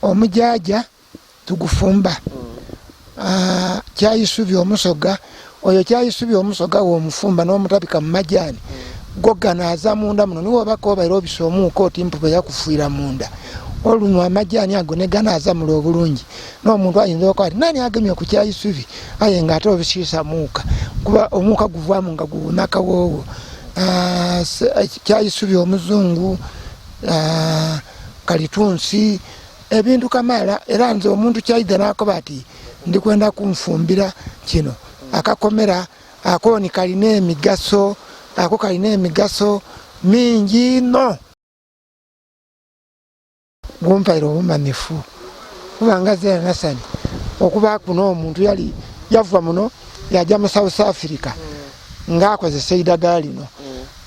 omujaja tugufumba kyayisubi omusoga oyo kyayisubi omusoga w'omufumba n'omutabika mu majani goganaza munda muno niwo bakobaira obisomuuko oti mpuba yakufuira munda olunywa amajani ago ne ganaza mulo obulungi n'omuntu ayinza okuba nani agemye ku kyayisubi aye ng'ate obisiisa muuka kuba omuuka guvaamu nga guwunaka woowo kyayisubi omuzungu kalitunsi ebintu kamala era nze omuntu kyayidde n'akoba ati ndikwenda kunfumbira kino akakomera akoni kalina emigaso ako kalina emigaso mingi no gumpaire obumanyufu kubanga Zera Nasani okuba kuno omuntu yali yava muno yajja mu South Africa ng'akozesa eddagala lino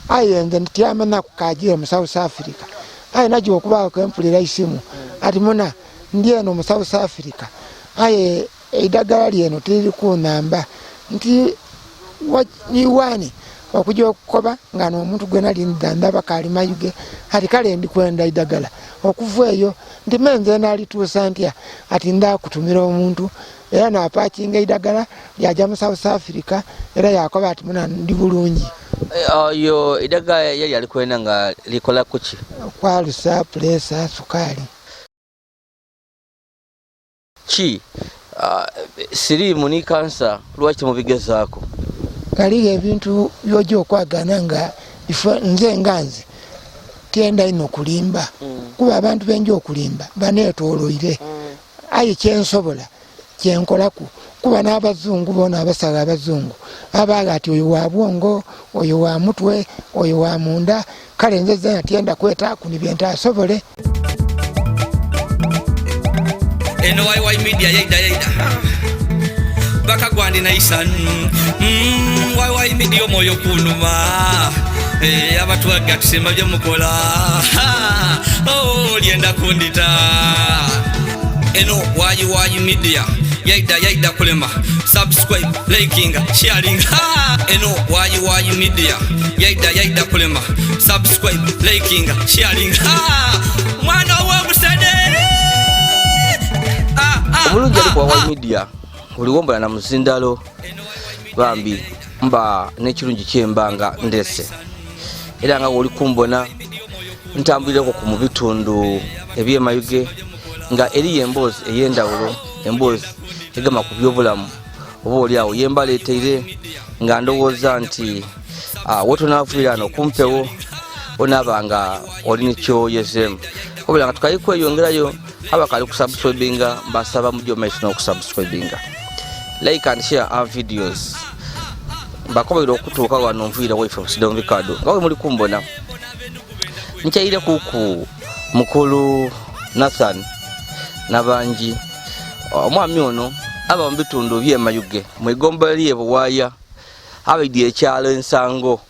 aye nze ntiamanya kukagira mu South Africa aye najja okubaako empulira isimu ati muna ndi eno mu South Africa aye eddagala lyeno teriri kunamba nti niwani okujja okukoba nga n'omuntu gwena linda ndaba kali mayuge ati kale ndi kwenda eddagala okuva eyo nti menze nalituusa ntya ati ndakutumira omuntu era napakinga eddagala lyajja mu South Africa era yakoba ati muna ndi bulungi. Oyo eddagala yali alikwenda nga likola kuki? Kwalusa pulesa sukali ki sirimu ni kansa lwaki mubigezaako? Kali ebintu byojja okwagana nga nze nganze tienda ino kulimba kuba abantu benja okulimba baneetooloire aye kyensobola kyenkolaku kuba n'abazungu bona abasawo abazungu abaaga ati oyo wa bwongo oyo wa mutwe oyo wa munda kale nze zena tienda kwetaaku nibyentaasobole. Eno YY Media yaida bakagwandi naisan YY Media omwoyo kunuma abatwaga tusemba byemukola lyenda kundita. Eno YY Media yaida kulema subscribe liking sharing eno YY Media yaida kulema subscribe liking sharing mwana wa musadere Omulungi ali kwa YY Media uliwombola na muzindalo bambi mba n'ekirungi kyembanga ndese era nga oli kumbona ntambulireko ku mubitundu ebyemayuge nga eri emboozi ey'endawulo emboozi egama ku byobulamu oba oli awo yembaleeteire nga ndowooza nti wotonaavuira kumpewo onaaba nga oli nikyoyezemu obula nga tukayikweyongerayo abakali kusubscribinga mbasaba mujjo maiso n'okusubscribinga like and share our videos mbakobaire okutuuka wano nviira waife Sidon Ricardo nga we muli kumbona nkyaire kuku mukulu Nathan nabangi omwami ono aba mu bitundu by'emayuge mwegomba lye buwaaya abaidye ekyalo ensango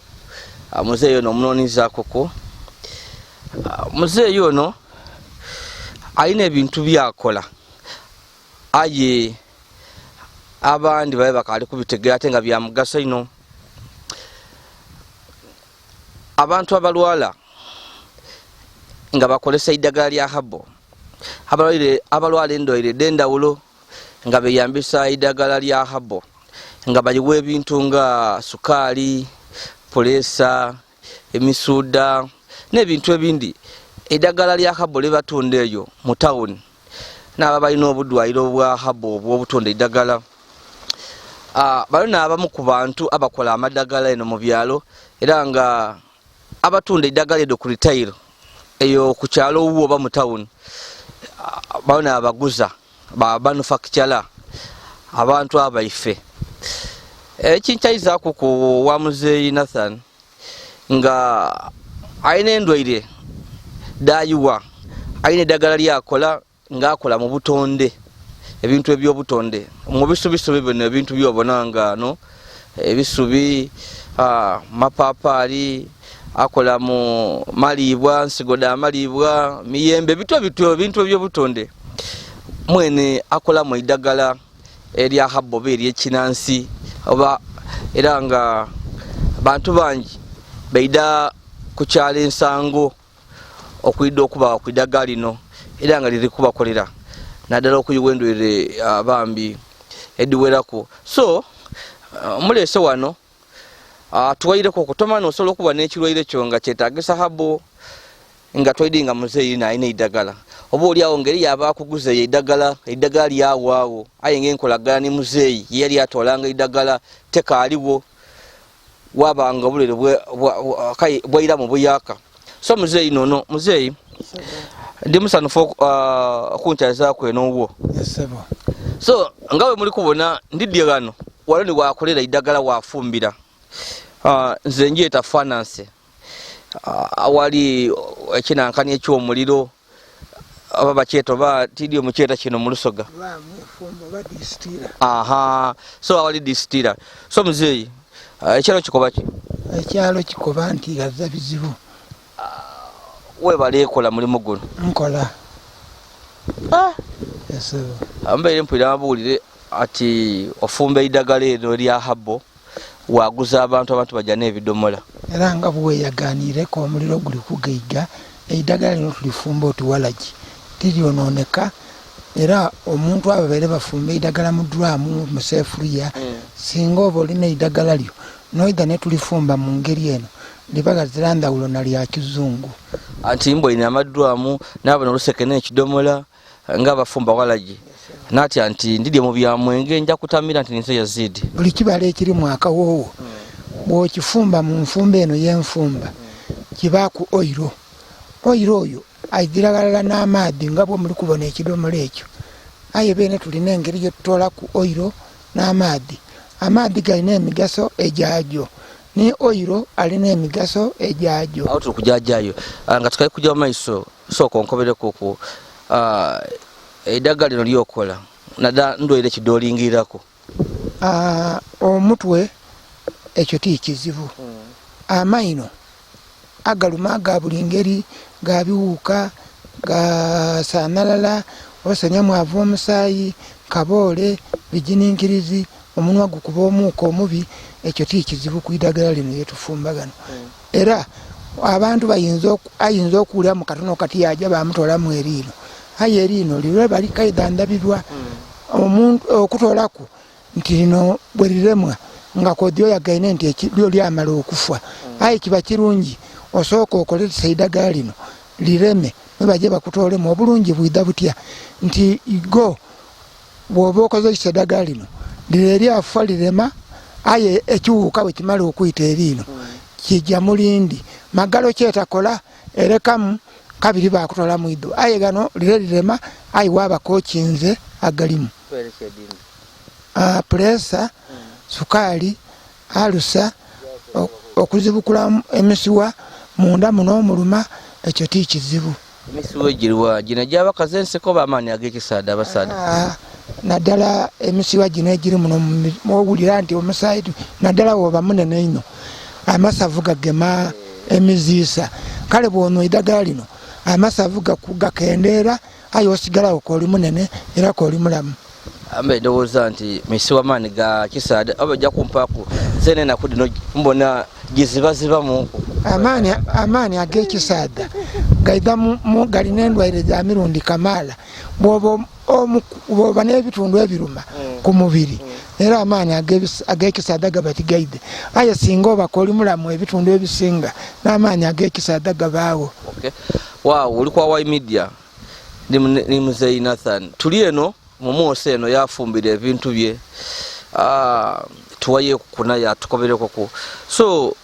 muzeeyo ono omunoonyizaakoko muzeeyo ono alina ebintu byakola aye abandi babe bakali kubitegera ate nga byamugaso ino. Abantu abalwala nga bakolesa eddagala lya habo abalwala endwaire d'endawulo nga beyambisa eddagala lya habo nga baliwa ebintu nga sukaali pulesa emisuuda n'ebintu ebindi eddagala lya habo libatunda eyo mu tawuni n'aba balina obudwaliro bwa habo obw'obutunda eddagala balina abamu ku bantu abakola amadagala eno mu byalo era nga abatunda eddagala edo ku retail eyo ku kyalo wuwo oba mu tawuni balina abaguza ba manufacturer abantu abaife ekinkyayizaako ku wa muzeeyi Nathan nga alina endwaire dayiwa alina eddagala lyakola ng'akola mu butonde ebintu eby'obutonde mu bisubisubi bino ebintu byobona nga no ebisubi mapapaali akola mu malibwa nsigoda amalibwa miyembe bityo ebintu eby'obutonde mwene akola mu eddagala erya habo beri ekinansi oba era nga bantu bangi beida ku kyalo ensango okwidde okuba ku eddagala lino era nga liri kubakolera naddala okuyiwendwere abambi ediwerako. So mulese wano tuwayireko okutomana osobola okuba n'ekirwaire kyo nga kyetagisa habo nga twidinga muzeeyi naayina eddagala oba oliawo ngeri yaba akuguza eddagala lyawaawo aye ng'enkolagana ne muzeeyi yali atwalanga eddagala tekaaliwo wabanga obulere bwaira mu buyaka. So muzeeyi nono muzeeyi ndi musanufu okunkyalizaako enoowo. So nga bwe muli kubona ndidde gano wano ni wakolera eddagala wafumbira nze njeeta finance awali ekinankani ekyomuliro aba bakyeto ba tidio mukyeta kino mu Lusoga. So awali distiller. So muzeeyi ekyalo kikoba ki? Ekyalo kikoba nti gaza bizibu. Webale ekola mulimu guno? Nkola. Ambeere mpulira abuulire ati ofumba eddagala eno lya habo waguza abantu bajja n'ebidomola. Era nga bweyaganiireko omuliro guli kugeiga eddagala lino tulifumba otuwalagi tiryonooneka era omuntu ababeere bafumba eddagala mu duramu mu sefuliya singa oba olina eddagala lyo noida ne tulifumba mu ngeri eno libagazira ndawulo na lya kizungu. Anti mbo ina amaduramu n'abo n'oluseke n'ekidomola nga bafumba walagi nati anti ndidye mu byamwenge nja kutamira nti ninse yazidi buli kibala ekiri mu akawoowo bw'okifumba mu nfumba eno y'enfumba kiba ku oiro oyo aigiragalala n'amaadhi nga bwe muli kubona ekidomola ekyo aye beene tulina engeri yetutoola ku oiro n'amaadhi. Amaadhi galina emigaso egyajo ni oiro alina emigaso egyajo. Awo tuli kujajayo nga tukali kujja mu maiso sooka onkobereko ku eddagala lino lyokola nada ndwaire kidoolingirako. Omutwe ekyo tikizibu. Amaino agaluma aga buli ngeri ga biwuuka ga saanalala osenya mwavu omusaayi kaboole bijininkirizi omunwa gukuba omuuka omubi ekyo tikizibu ku iddagala lino lyetufumba gano. Era abantu ayinza okuwulira mu katono kati yaja bamutoolamu eriino aye eriino lirwe balikaidandabirwa omuntu okutoolaku nti lino bwe liremwa nga kodyo yagaine nti ekiryo lyamala okufa aye kiba kirungi osooka okoleresa eddagala lino lireme nebaje bakutoolemu obulungi bwida butya nti go bw'oba okozesa eddagala lino lire lyafa lirema aye ekiwuuka bwe kimala okuyita eriino kijja mulindi magalo kyetakola erekamu kabiri bakutola mu iddo aye gano lire lirema aye wabako kinze agalimu presa sukali alusa okuzibukula emisiwa munda muno omuluma ekyo tikizibu. Emisiwa egiriwa gino gy'abakazi enseko b'amaanyi ag'ekisaada abasaada naddala emisiwa gino egiri muno mwowulira nti omusaayi naddala woba munene ino amasavu gagema emiziisa kale bw'onwa eddagala lino amasavu gakendeera aye osigalawo kooli munene era kooli mulamu. Ambe ndowooza nti misiwa maanyi ga kisaada oba ojja kumpaaku zene enaku dino mbona gizibazibamu. Amaanyi ag'ekisaada gaida galina endwaire za mirundi kamaala bw'oba n'ebitundu ebiruma ku mubiri era amaanyi ag'ekisaada gaba tigaide aye singa obaka oli mulamu ebitundu ebisinga n'amaanyi ag'ekisaada gabaawo. Waaw oli kwa Wai Media ni Muzeeyi Nathan tuli eno mumwose eno yafumbira ebintu bye tuwaye kunaye atukobereko ku. So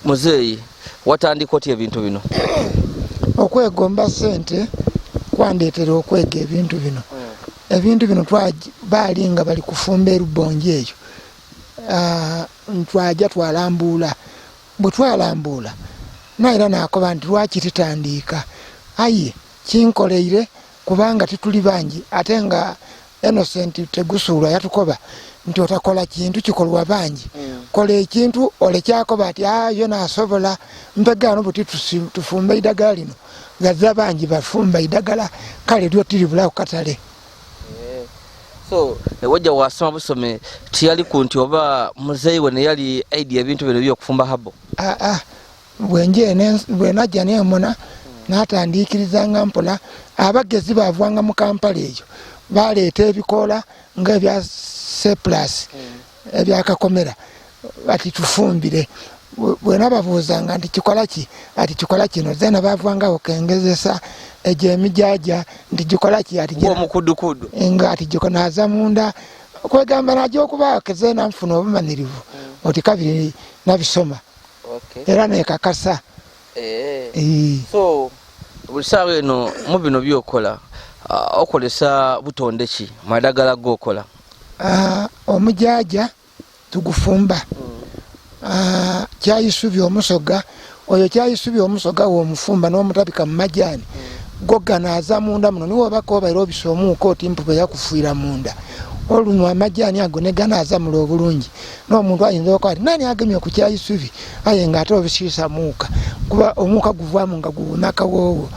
Muzeeyi watandika otya ebintu bino? Okwegomba sente kwandeetera okwega ebintu bino. Ebintu bino baali nga bali kufumba erubonje eyo twajja twalambuula bwe twalambuula naera nakoba nti lwaki titandiika aye kinkoleire kubanga tituli bangi ate nga Innocent Tegusuulwa yatukoba nti otakola kintu kikolwa bangi kola ekintu olekyakoba ati yo naasobola mpegano buti tufumba eddagala lino gaza bangi bafumba eddagala kale lyo tiribulawo katale. So wajja wasoma busome tiyali ku nti oba Muzeeyi we ne yali idea ebintu bino by'okufumba habo? Bwenajja nemona n'atandiikirizanga mpola. Abagezi baavanga mu Kampala eyo baleeta ebikoola ng'ebya seplus ebyakakomera ati tufumbire. Bwena babuuzanga nti kikola ki, ati kikola kino. Zena bavangawo kengezesa egyo emijaja nti gikola ki, ati omukudukudu nga ati gikonaza munda. Kwegamba najja okubaako zeena nfuna obumanyirivu oti kabiri nabisoma era nekakasa. So buli ssaawa eno mu bino byokola okolesa butonde ki madagala gokola? Omujaja tugufumba, kyayisubi omusoga oyo kyayisubi omusoga womufumba n'omutabika mu majaani goganaza munda muno niwo bakobaira obisomuuko oti mpupe yakufuira munda. Olunywa amajaani ago ne ganaaza mulo obulungi n'omuntu ayinza okuba nani agemye ku kyayisubi aye nga ate obisiisa muuka kuba omuuka guvaamu nga guwunakawoowo.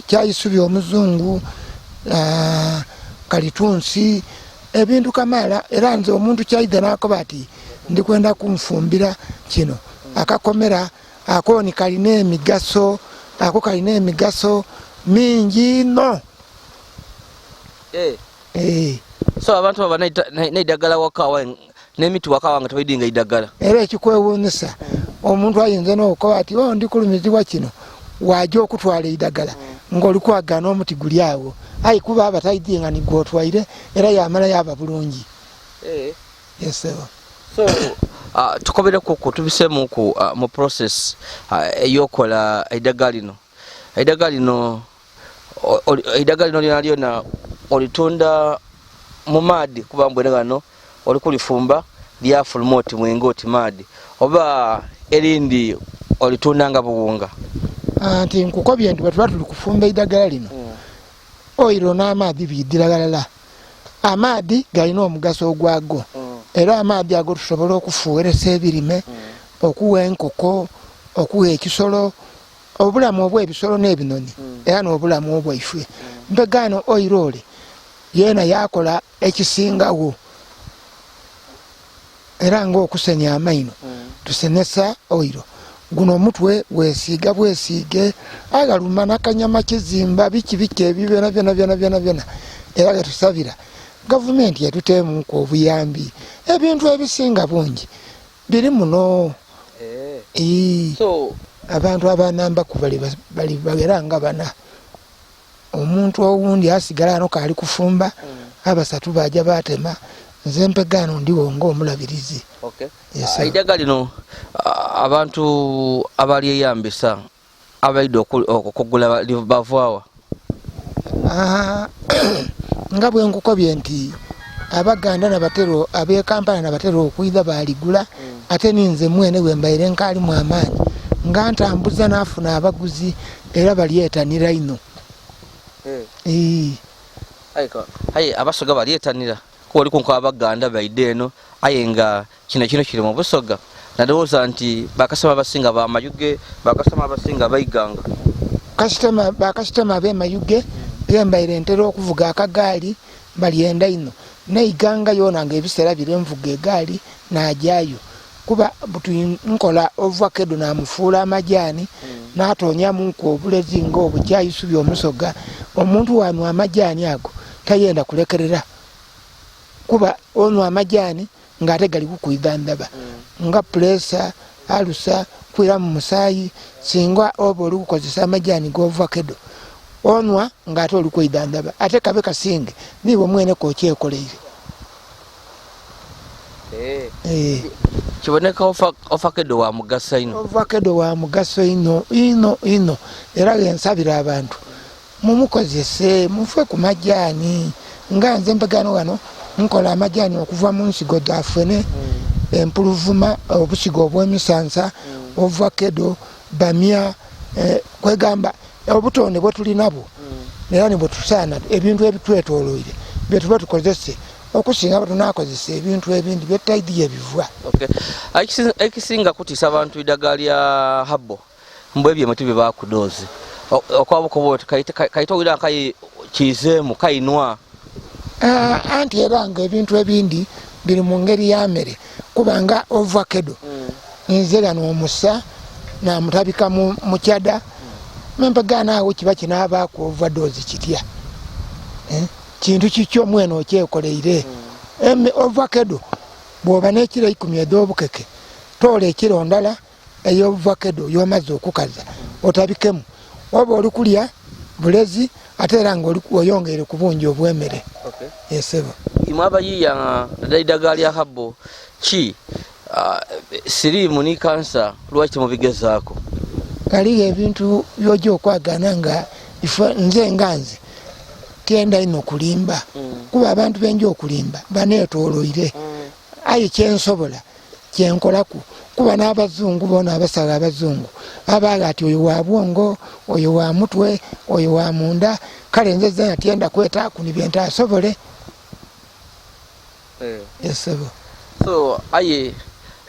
Kyayisubi omuzungu, kalitunsi, ebintu kamala. Era nze omuntu kyayidde n'akoba ati ndikwenda kunfumbira kino akakomera ako ni kalina emigaso, ako kalina emigaso mingi no. So abantu baba n'eddagala wakawa n'emiti wakawa nga tebaidinga eddagala. Era ekikwewuunyisa omuntu ayinza n'okukoba ati ndikulumizibwa kino wajja okutwala eddagala ng'olikwagana omuti guli awo ayi kuba abataidinga nigwotwaire era yamala yaba bulungi. So tukobereku tubisemuku mu process eyokola eddagala lino. Eddagala lino lyona olitunda mu maadi kuba mbwene gano olikulifumba lyafuluma oti mwenge oti maadi oba erindi olitunda nga buwunga? Nti nkukobye nti bwetuba tuli kufumba eddagala lino oyiro n'amaadi biddiragalala. Amaadi galina omugaso ogwago era amaadi ago tusobola okufuweresa ebirime, okuwa enkoko, okuwa ekisolo, obulamu obw'ebisolo n'ebinoni era n'obulamu obwaife. Mbegano oyirole yeena yakola ekisingawo era ng'okusenya amaino tusenesa oyiro. Guno omutwe weesiiga bwesiige agaluma n'akanyama kizimba biki ebyo byona era getusabira gavumenti yatuteemuku obuyambi. Ebintu ebisinga bungi biri muno. Abantu abanamba ku bali bagera nga bana. Omuntu owundi asigala ano kaali kufumba, abasatu baja batema, nze mpegano ndiwo ng'omulabirizi. Eddagala lino abantu abalyeyambisa abaidde okugula bavaawa? Nga bwe nkukobye nti Abaganda nabatero ab'Ekampala nabatero okuyida baligula ate ninze mwene bwe mbaire nkaali mu amaanyi nga ntambuza n'afuna abaguzi era balyetanira ino. Aye abasoga balyetanira ko oli kunko Abaganda baidde eno aye nga kino kiri mu busoga nadowooza nti bakasema abasinga bamayuge bakasema abasinga bayiganga bakasitema ab'emayuge bembaire ntera okuvuga akagaali balyenda ino neiganga yona nga ebiseera bire nvuga egaali najjayo kuba nkola ovakedo namufuula amajaani n'atonyamuku obulezi ng'obukyayisubi omusoga. Omuntu wanywa amajaani ago tayenda kulekerera kuba onywa amajaani ng'ate gali kukwidha ndaba nga pulesa, alusa, kwira mu musaayi. Singa oba oli kukozesa amajaani g'ovakedo onwa ng'ate oli kwidha ndaba ate kabe kasinge nibo mwene kokyekoleire. Kiboneka ovakedo wa mugaso ino. Ovakedo wa mugaso ino era gensabira abantu mumukozese mufe ku majaani nga nze mpegano wano nkola amajaani okuva mu nsigo zafene empuluvuma obusigo obw'emisansa ovakedo bamya kwegamba obutonde bwe tulinabo era nibwe tusaana ebintu ebitwetooloire bye tuba tukozese okusinga batunakozesa ebintu ebindi byetaidiye bivwa. Ekisinga kutiisa abantu eddagala lya habo mbwe ebyemuti bye bakudoozi okwabukoba kaita owira nkaye kizeemu kayinwa anti era nga ebintu ebindi biri mu ngeri ya mmere kubanga ovakedo nze gano omusa namutabika mu kyada mempagana awo kiba kinabaako overdose kitya kintu kikyo mwene okyekoleire ovacado bwoba n'ekiro 10 ez'obukeke toola ekiro ndala ey'ovacado y'omaze okukaza otabikemu oba oli kulya bulezi ate era nga oyongere ku bungi obw'emmere esebo imwe abayiiya eddagala lya habo ki siriimu ni kansa lwaki temubigezaako kaliyo ebintu byojja okwagana nga nze nganze tyenda ino okulimba kuba abantu benja okulimba baneetooloire aye kyensobola kyenkolaku kuba n'abazungu boona abasala abazungu abaaga ati oyo wa bwongo oyo wa mutwe oyo wa munda kale nze zena tyenda kwetaaku nibyo asobole esebo so aye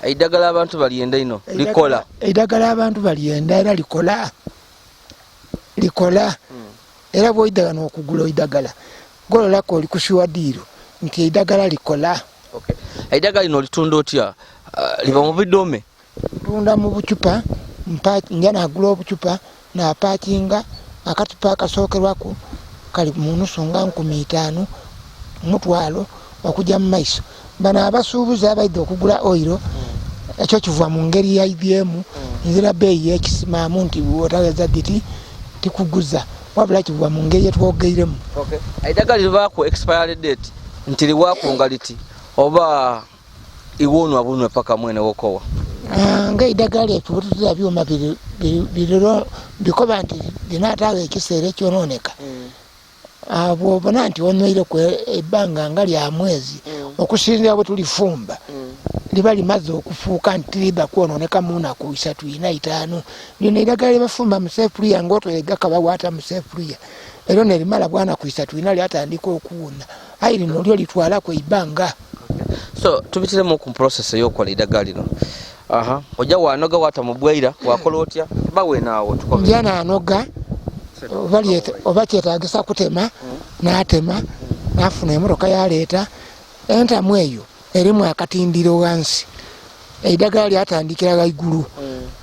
eddagala abantu balyenda ino likola eddagala abantu balyenda era likola era bw'oidagala n'okugula eddagala gololako oli kushuwa diiro nti eddagala likola eddagala lino litunda otya liba mu bidome tunda mu bucupa nja nagula obucupa napakinga akatupa akasookerwaku kali mu nusu nga 5,000 mutwalo okujja mu maiso bano abasuubuzi abaidde okugula oyiro ekyo kiva mu ngeri ya IBM nzira bbeeyi y'ekisimaamu nti otaweza diti tikuguza wabula kiva mu ngeri yetwogeiremu eddagala libaako expiry date nti liwaakunga liti oba iwonwa bunwe paka mwene wokowa nga eddagala lyetwe bwetutira byuma biriro bikoba nti linaataaga ekiseera ekyonooneka bw'obona nti onyweire ebbanga nga lya mwezi okusinzira bwe tulifumba liba limaze okufuuka nti liba kwonooneka mu nnaku 3, 4, 5 lino eddagala lyebafumba mu sefuliya ng'otwega kabawaata mu sefuliya era nelimala bwanaku 3, 4 lyatandika okuwuna ayi lino lyo litwalaku ebbanga so tubitiremu ku process ey'okukola eddagala lino ojja wanoga wata mu bwaira wakola otya bawe naawo nja naanoga oba kyetaagisa kutema n'atema n'afuna emmotoka yaleeta entamu eyo erimu akatindiro wansi eddagala lyatandikira waigulu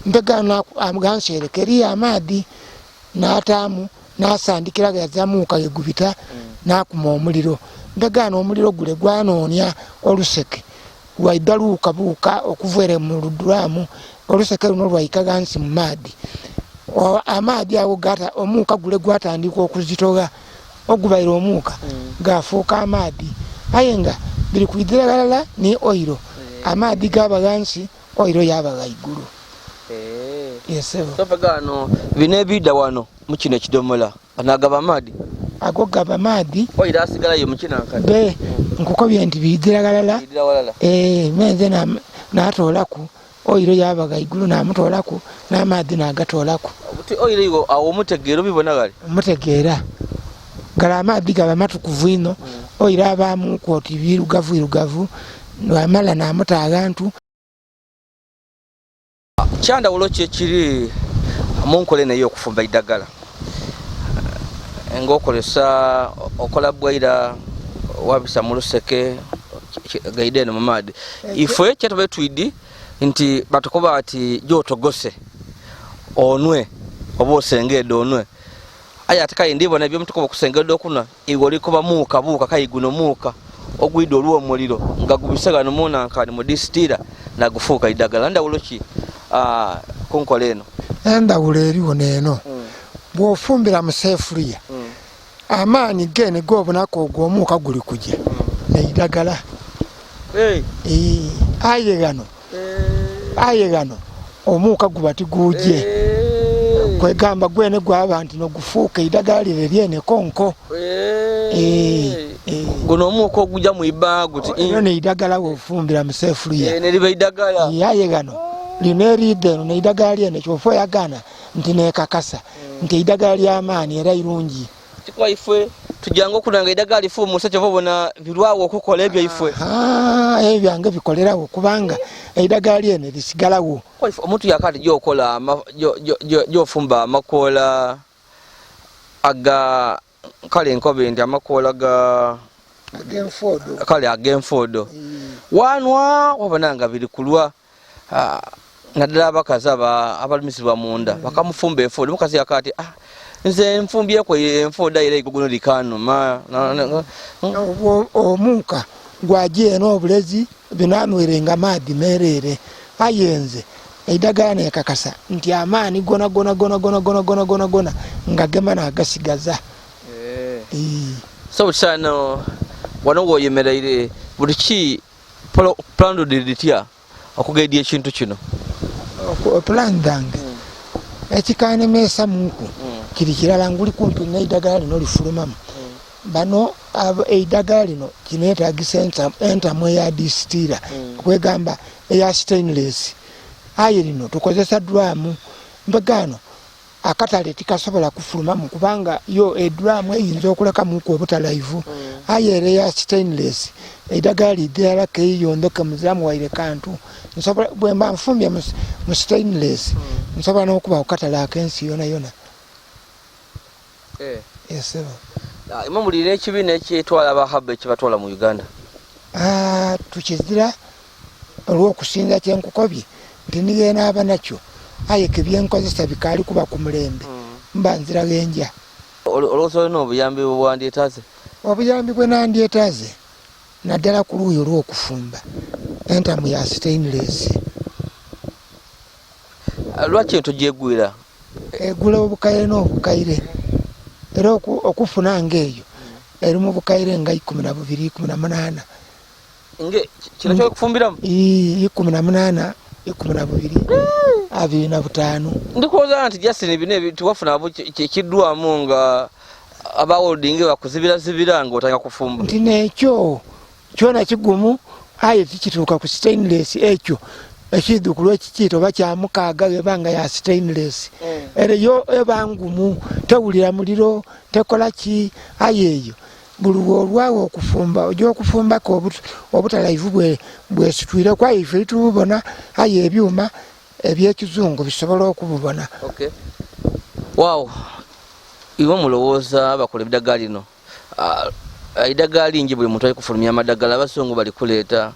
mpega gansereka eriyo amaadi n'ataamu n'asandikira yazamuuka gegubita n'akuma omuliro mpega n'omuliro gule gwanoonya oluseke lwaidda luukabuuka okuva mu luduramu oluseke luno lwaika gansi mu maadi amaadi awo gata omuuka gule gwatandika okuzitoga ogubaire omuuka gafuuka amaadi aye nga biri kuidiragalala ni oyiro amaadi gaba gansi oyiro yaba waigulu yesebo topagano bino ebidda wano mu kino ekidomola anagaba amaadi ago gaba amaadi oyiro asigalayo mu kinankati be nkukobye nti bidiragalala menze n'atoolaku oyiro yaba waigulu n'amutoolaku n'amaadi n'agatoolaku oyiro awo omutegeera obibona gali mutegeera gala amaadi gaba matukuvu ino oyiro abaamuku oti birugavu wamala n'amuta abantu kyandawulo kyekiri mu nkola eno ey'okufumba eddagala ng'okolesa okola bwaira wabisa mu luseke gaide eno mu maadi ife kyetube twidi nti batukoba ati gyotogose onwe oba osengedde onwe aye ate kale ndibona ebyomutukoba okusengedde okuna iwe olikoba muuka buuka kayiguno muuka ogwidde olw'omuliro nga gubise gano munankani mu disitira nagufuuka eddagala ndawulo ki ku nkola eno endawulo eriwo neeno bw'ofumbira mu sefuliya amaanyi gene g'obonako ogw'omuuka guli kujja neidagala aye gano omuuka guba tiguje kwegamba gwene gwaba nti nogufuuka eidagala lire lyene konko guno omuuka ogujja mu ibbanga guti ino neidagala wofumbira mu sefuliya neliba eidagala aye gano lino eridde eno neidagala lyene kyofa oyagana nti nekakasa nti eidagala ly'amaanyi era irungi tikwa ife tujanga okunanga eddagala lifuumusa kyova obona birwawo okukola ebyo ife ebyo byange bikolerawo kubanga eddagala lyene lisigalawo omuntu yakati gyokola gyofumba amakoola aga kale enkobe nti amakoola kale ag'enfoodo wanwa wabona nga biri kulwa naddala abakazi abalumisibwa munda bakamufumba enfuuda mukazi yakati nze nfumbyeko enfuuda era iguguno likanuma omuuka gwagiye n'obulezi binanwerenga maadi mereere ayenze eidagala nekakasa nti amaani gona nga gema nagasigaza so bukyano wano woyemereire buli ki plando dilitya okugaidia ekintu kino plan dange ekikanemesa muku kiri kirala nguli kumpi n'eidagala lino lifulumamu bano eidagala lino kinetagisa entamu eya distira kwegamba eya stainless aye lino tukozesa dwamu mbagano akatale tikasobola kufulumamu kubanga yo edwamu eyinza okuleka muku obutalaivu aye eya stainless eidagala lidala keyondoke muzamu waire kantu nsobola bwemba nfumbye mu stainless nsobola n'okuba okatale akensi yona yesebo imwe mulina ekibiina ekyetwala abahaba ekibatwala mu Uganda tukizira olw'okusinza kyenkukobye nti nigenda aba nakyo aye kebyenkozesa bikaali kuba ku mulembe mba nzira genja olowooza olina obuyambi bwandiyetaze obuyambi bwe nandyetaze naddala ku luuyi olw'okufumba entamu ya stainless lwaki ento gyegwira egula obukaire n'obukaire era okufuna ngaeyo eri mu bukaire nga 12 18 nge kino kyokufumbiramu 18 12 ndikuwooza nti Justin bino tiwafuna kiddwamu nga abawoldingi bakuzibira nga otanga kufumba nti nekyo kyona kigumu aye tikituuka ku stainless ekyo ekiddukulu ekikiyita oba kyamukaaga ebanga ya stainless era yo ebangumu tewulira muliro tekola ki aye eyo buli olwawo okufumba ojja okufumbako obutalaivu bwesitwire kwa ife tububona aye ebyuma ebyekizungu bisobola okububona wow iwe mulowooza bakola eddagala lino eddagala lingi buli muntu ali kufulumya amadagala abasungu bali kuleeta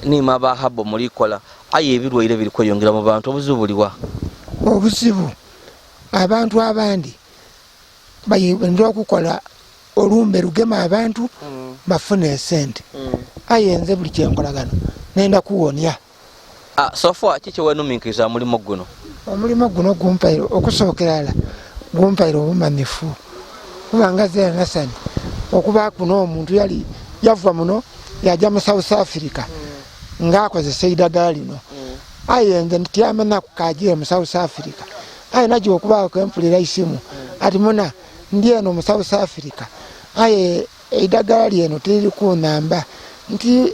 nima abahaba mulikola aye ebirwaire biri kweyongera mu bantu obuzibu buliwa obuzibu abantu abandi bayinza okukola olumbe lugema abantu bafuna esente aye nze buli kyenkolagano nenda kuwonya sofa kiki wenuminkiriza mulimo guno omulimo guno gumpaire okusookera gumpaire obumanyifu kubanga zera nasani okuba kuno omuntu yali yava muno yajja mu South Africa ng'akozesa eidagala lino aye nze ntiamena kukagira mu South Africa aye najja okubaako empulira isimu ati muna ndi eno mu South Africa aye eidagala lyeno teriri kunamba nti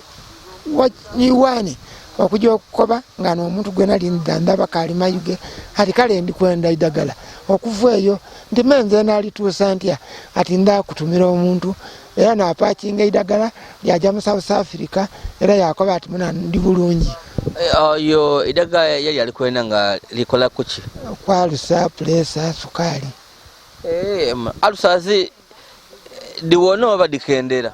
wayiwani okujja okukoba nga n'omuntu gwena lindandaba kaali mayuge ati kale ndi kwenda eidagala okuva eyo nti menze nalituusa ntya ati ndakutumira omuntu era napakinga eidagala lyajja mu South Africa era yakoba ati muna ndi bulungi oyo eidagala yali alikwenda nga likola kuki kwalusa presa sukali alusazi diwona oba dikendera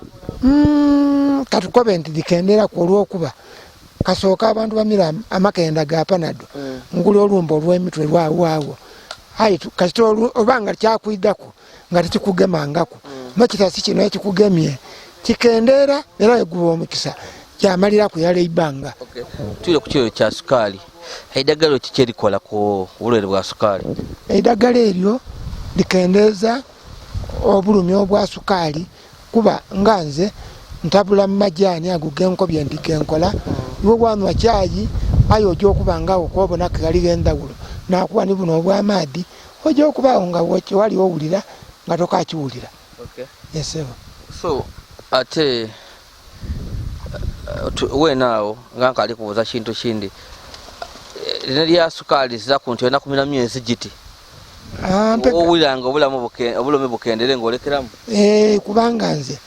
katukobe nti dikendera ku olw'okuba kasooka abantu bamira amakenda ga panado nguli olumba olw'emitwe lwawaawo ayi kasita obanga kyakwidako nga tekikugemangako makitasi kino ekikugemye kikendera era eguba omukisa kyamalira kuyala eibanga tuyire ku kiro kya sukaali eidagala kiki erikola ku bulwere bwa sukaali eidagala eryo likendeeza obulumi obwa sukaali kuba nga nze ntabula mu majaani ago genkobye ndi genkola iwe bwanwa kyayi aye ojja okuba nga okobona kali gendawulo nakuba ni buno obw'amaadi ojja okubaawo nga wali owulira nga tokakiwulira yesebo so ate wenaawo nga nkali kubuuza kintu kindi lino lya sukaali ziza ku nti olina kumira myezi giti owuliranga obulamu bukendere ng'olekeramu kubanga nze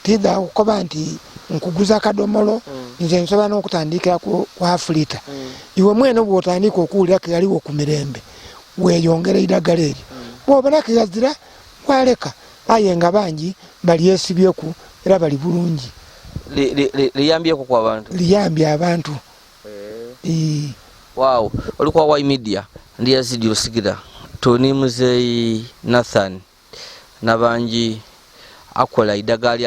tidda okukoba nti nkuguza kadomolo nze nsobola n'okutandikira ku afulita iwe mwene bw'otandika okuwulira kegaliwo ku mirembe weeyongera eidagala eryo bw'obona kegazira waleka aye nga bangi balyesibyeku era bali bulungi liyambyeko ku abantu liyambye abantu Wow, olikuwa Wai Media ndi yazidi osigira tuni Muzeeyi Nathan nabanji akola idagala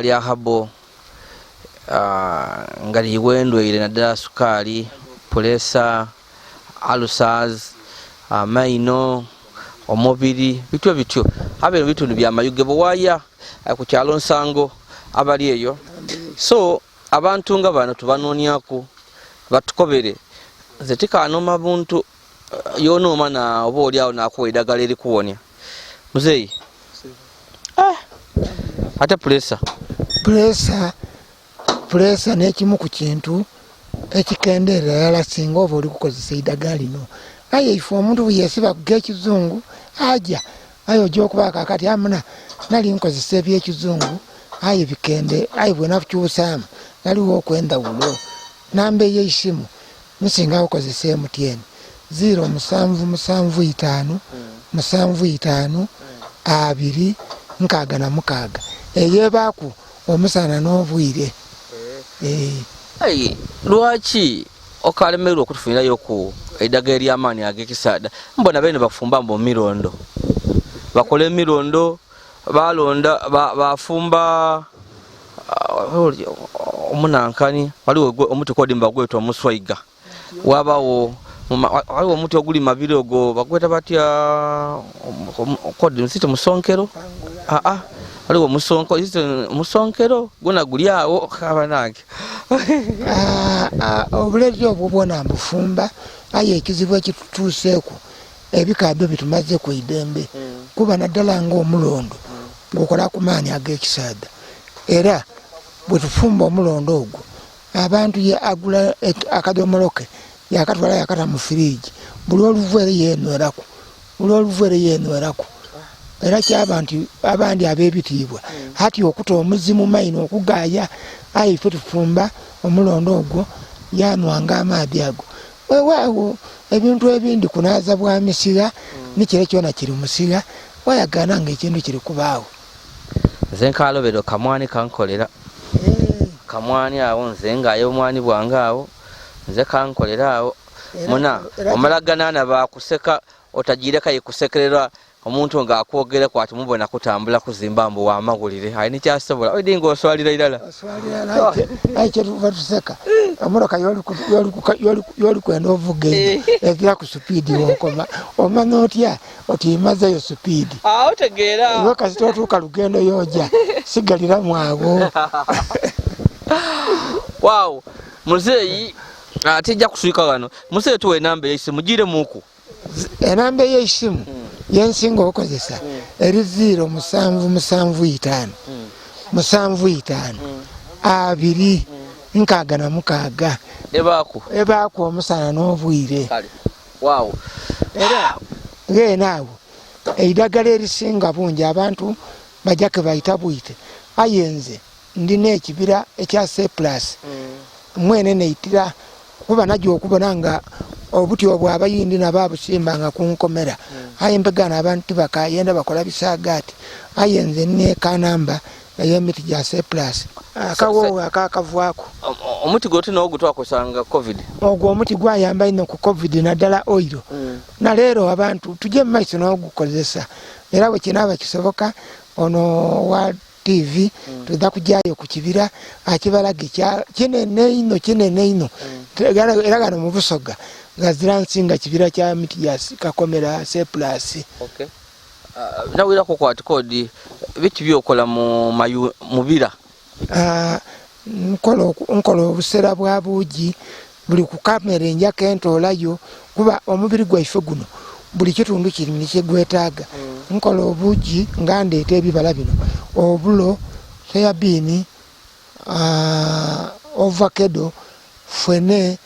ya habo ngali wendweire naddala sukaali pulesa alusas amaino omubiri bityo abero bitundu bya mayuge bwaya ku kyalo Nsango abali eyo. So abantu nga bano tubanonyako batukobere nze tikanoma buntu yonooma na oba oli awo nakuwa eddagala erikuwonya Muzeeyi. Ate pulesa n'ekimu ku kintu ekikendeera ddala singa oba oli kukozesa eddagala lino. Aye ife omuntu bwe yeesiba g'ekizungu ajja aye ojja okuba kakati amuna nali nkozesa eby'ekizungu aye bikende aye bwe nakukyusaamu naliwo okwendawulo. Namba ey'eisimu musinga okozesa MTN 0775 75 2 6 eyeebaaku omusana n'obwire. Lwaki okalemerwa okutufunirayo ku eddagala ery'amaanyi ag'ekisaada? Mbona bene bafumba mbu mirondo bakole emirondo balonda bafumba omunankani waliwo omuti kodimba gwetwa omuswaiga wabawo waliwo omuti oguli mabiri ogwo bagweta batya kodi nsite musonkero waliwo musonkero gona guli awo kabanage. Obuleezi obwo bwona mbufumba aye ekizibu ekitutuuseeko ebikaddo bitumaze ku idembe kuba naddala ng'omulondo gukola ku maanyi ag'ekisaada era bwe tufumba omulondo ogwo abantu ye agula akadomoloke yakatwala yakata mu firiigi buli oluveere yeenweraku era ky'abantu abandi ab'ebitiibwa hati okuta omuzimu maino okugaaya aye ife tufumba omulondo ogwo yanwanga amaadi ago. Weewaawo ebintu ebindi kunaaza bwa misiga nikire kyona kiri musiga wayagana ng'ekintu kiri kubaawo. Nze nkalobero kamwani kankolera kamwani awo nze ngaayo omwani bwange awo nze kankolera awo muna omalaganana bakuseka otagireka yekusekerera omuntu ng'akwogere kwati mubona kutambula kuzimba mbu wamawulire ayina kyasobola odi ng'oswalira irala aye kyetuva tuseka omuloka yoli kwenda ovuga egira ku supiidi wonkoma omanya otya otiimazeyo supiidi otegeera iwe kasita otuuka lugendo yojja sigalira mwago. Wow, Muzeeyi atijja kuswika wano Muzeeyi tuwa enamba ey'essimu gire muku enamba ey'essimu yensinga okozesa eri 0775 75 2 6 ebaaku omusana n'obwire. Wow. Era ng'enaawo eidagala erisinga bungi abantu bajjake bayita bwite aye nze ndina ekibira ekya Cyprus mwene neitira kuba najja okubona nga obuti obwo abayindi nabo abusimbanga kunkomera aye mbegana abantu bakayenda bakola bisagaati aye nze ne kanamba ey'emiti gya Cyprus akawowe akakavwako. Omuti gwote n'ogutwakusanga covid ogwo omuti gwayamba ino ku covid naddala oiro na leero abantu tujje mu maiso n'ogukozesa era bwe kinaaba kisoboka ono wa TV tuda kujayo ku kibira akibalage kinene ino era gano mu Busoga gazira nsinga kibira kya miti gya kakomera Cyprus. Okay. Nawira ko kwati kodi bichi byokola mu bira nkolo obusera bwa buugi buli ku kamera enjaka entolayo kuba omubiri gwaife guno buli kitundu kiri nikye gwetaaga nkola obuugi nga ndeeta ebibala bino obulo soyabini ovacado fene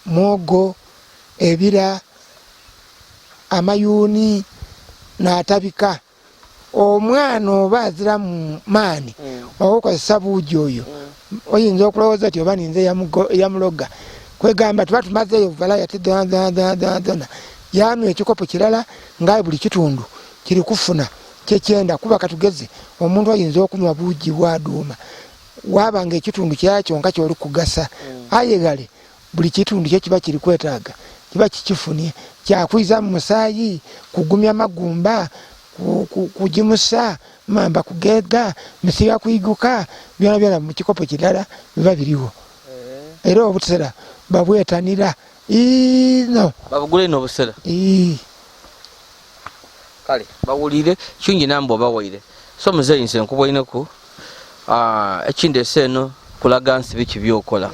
mogo ebira amayuni n'atabika omwana oba azira mu maani okozesa buugi oyo oyinza okulowooza nti oba ninze yamuloga kwegamba tuba tumazeeyo valayati dona yanwa ekikopo kirala ngaye buli kitundu kiri kufuna kyekyenda kuba katugeze omuntu ayinza okunywa buugi bwaduuma wabanga ekitundu kyakyo nka kyoli kugasa ayegale buli kitundu kye kiba kiri kwetaaga kiba kikifunye kyakwiza mu musaayi kugumya magumba kujimusa mamba kugega misiga kuiguka byona mu kikopo kirala biba biriwo era obusera babwetanira ino babugule ino obusera kale bawulire kingi nambo bawaire so muzeyi nse nkubwoineku ekindese eno kulaga nsi biki byokola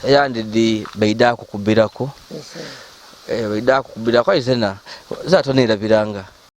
eyandidi beida kukubirako beida kukubirako izena zato nerabiranga